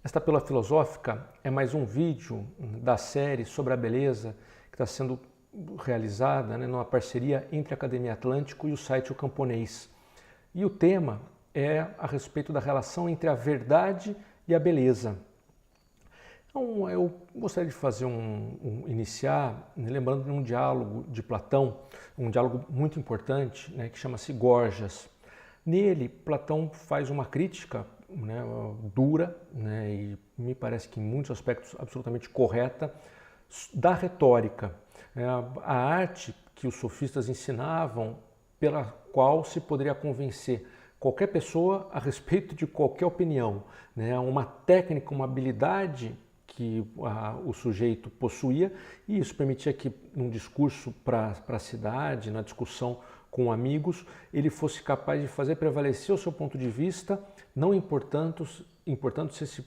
Esta Pílula Filosófica é mais um vídeo da série sobre a beleza que está sendo realizada numa parceria entre a Academia Atlântico e o site O Camponês. E o tema é a respeito da relação entre a verdade e a beleza. Então, eu gostaria de fazer iniciar lembrando de um diálogo de Platão, um diálogo muito importante, que chama-se Gorgias. Nele, Platão faz uma crítica dura, e me parece que em muitos aspectos absolutamente correta, da retórica, a arte que os sofistas ensinavam, pela qual se poderia convencer qualquer pessoa a respeito de qualquer opinião, uma técnica, uma habilidade que o sujeito possuía, e isso permitia que num discurso para a cidade, na discussão com amigos, ele fosse capaz de fazer prevalecer o seu ponto de vista, não importando se esse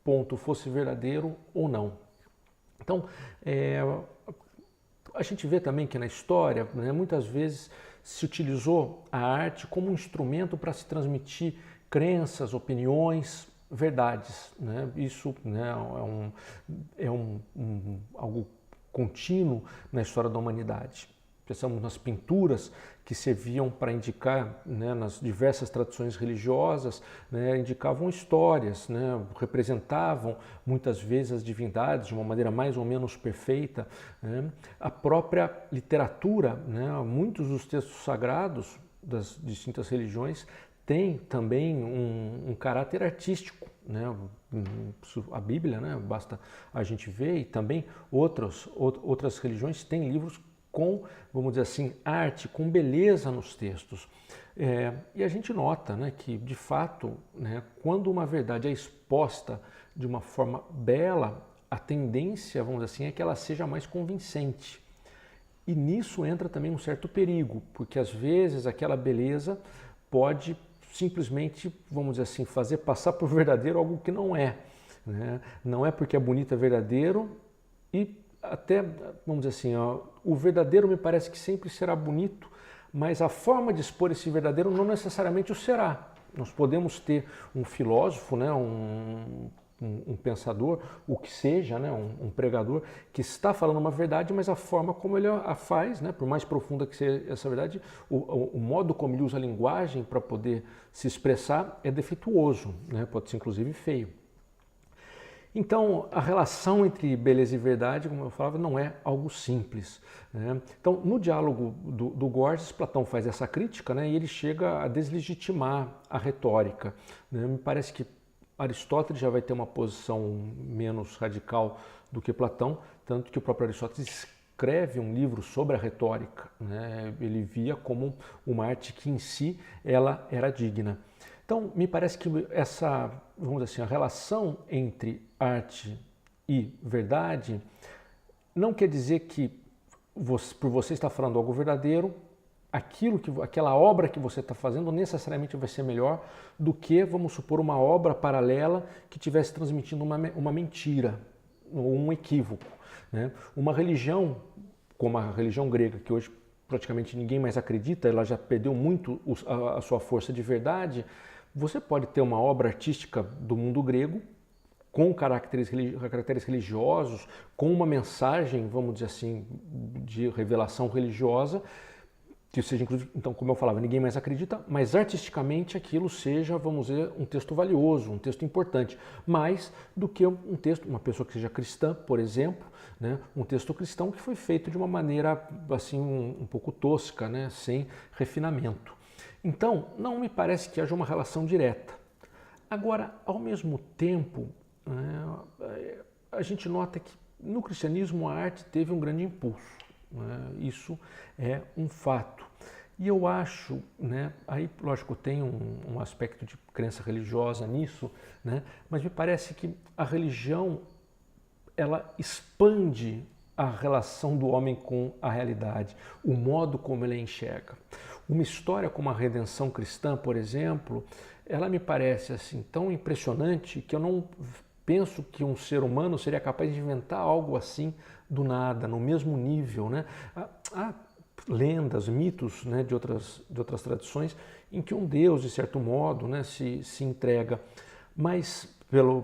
ponto fosse verdadeiro ou não. Então, a gente vê também que na história, muitas vezes se utilizou a arte como um instrumento para se transmitir crenças, opiniões, verdades. Isso é algo contínuo na história da humanidade. Pensamos nas pinturas que serviam para indicar, nas diversas tradições religiosas, indicavam histórias, representavam muitas vezes as divindades de uma maneira mais ou menos perfeita. A própria literatura, muitos dos textos sagrados das distintas religiões têm também um caráter artístico. A Bíblia, basta a gente ver, e também outras religiões têm livros com, vamos dizer assim, arte, com beleza nos textos. E a gente nota que, de fato, quando uma verdade é exposta de uma forma bela, a tendência, vamos dizer assim, é que ela seja mais convincente. E nisso entra também um certo perigo, porque às vezes aquela beleza pode simplesmente, vamos dizer assim, fazer passar por verdadeiro algo que não é. Não é porque é bonito, é verdadeiro, e até, vamos dizer assim, o verdadeiro me parece que sempre será bonito, mas a forma de expor esse verdadeiro não necessariamente o será. Nós podemos ter um filósofo, um pensador, o que seja, um pregador, que está falando uma verdade, mas a forma como ele a faz, por mais profunda que seja essa verdade, o modo como ele usa a linguagem para poder se expressar é defeituoso, pode ser inclusive feio. Então, a relação entre beleza e verdade, como eu falava, não é algo simples. Então, no diálogo do Gorgias, Platão faz essa crítica, e ele chega a deslegitimar a retórica. Me parece que Aristóteles já vai ter uma posição menos radical do que Platão, tanto que o próprio Aristóteles escreve um livro sobre a retórica. Ele via como uma arte que em si ela era digna. Então, me parece que essa, vamos dizer assim, a relação entre arte e verdade não quer dizer que, por você estar falando algo verdadeiro, aquela obra que você está fazendo necessariamente vai ser melhor do que, vamos supor, uma obra paralela que estivesse transmitindo uma mentira ou um equívoco. Uma religião, como a religião grega, que hoje praticamente ninguém mais acredita, ela já perdeu muito a sua força de verdade. Você pode ter uma obra artística do mundo grego com caracteres religiosos, com uma mensagem, vamos dizer assim, de revelação religiosa, que seja, inclusive, então, como eu falava, ninguém mais acredita, mas artisticamente aquilo seja, vamos dizer, um texto valioso, um texto importante, mais do que um texto, uma pessoa que seja cristã, por exemplo, um texto cristão que foi feito de uma maneira assim um pouco tosca, sem refinamento. Então, não me parece que haja uma relação direta. Agora, ao mesmo tempo, a gente nota que no cristianismo a arte teve um grande impulso. Isso é um fato. E eu acho, aí lógico tem um aspecto de crença religiosa nisso, mas me parece que a religião ela expande a relação do homem com a realidade, o modo como ele a enxerga. Uma história como a redenção cristã, por exemplo, ela me parece assim tão impressionante que eu não penso que um ser humano seria capaz de inventar algo assim do nada, no mesmo nível. Há lendas, mitos de outras tradições em que um Deus, de certo modo, se entrega. Mas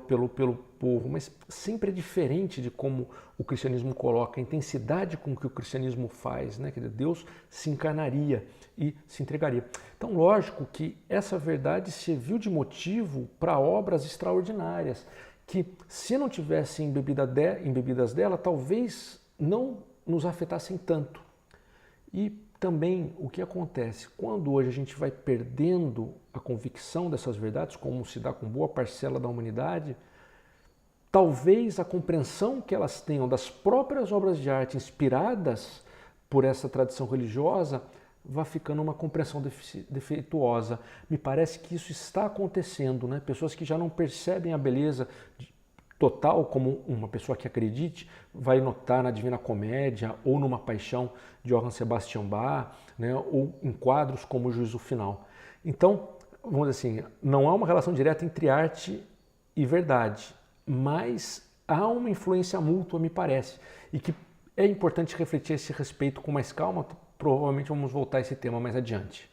pelo povo, mas sempre é diferente de como o cristianismo coloca, a intensidade com que o cristianismo faz, né? Quer dizer, Deus se encarnaria e se entregaria. Então, lógico que essa verdade serviu de motivo para obras extraordinárias, que se não tivessem embebidas dela, talvez não nos afetassem tanto. E também o que acontece quando hoje a gente vai perdendo a convicção dessas verdades, como se dá com boa parcela da humanidade, talvez a compreensão que elas tenham das próprias obras de arte inspiradas por essa tradição religiosa vá ficando uma compreensão defeituosa. Me parece que isso está acontecendo, né? Pessoas que já não percebem a beleza total, como uma pessoa que acredite vai notar na Divina Comédia ou numa Paixão de Johann Sebastian Bach, né, ou em quadros como o Juízo Final. Então, vamos dizer assim, não há uma relação direta entre arte e verdade, mas há uma influência mútua, me parece, e que é importante refletir a esse respeito com mais calma. Provavelmente vamos voltar a esse tema mais adiante.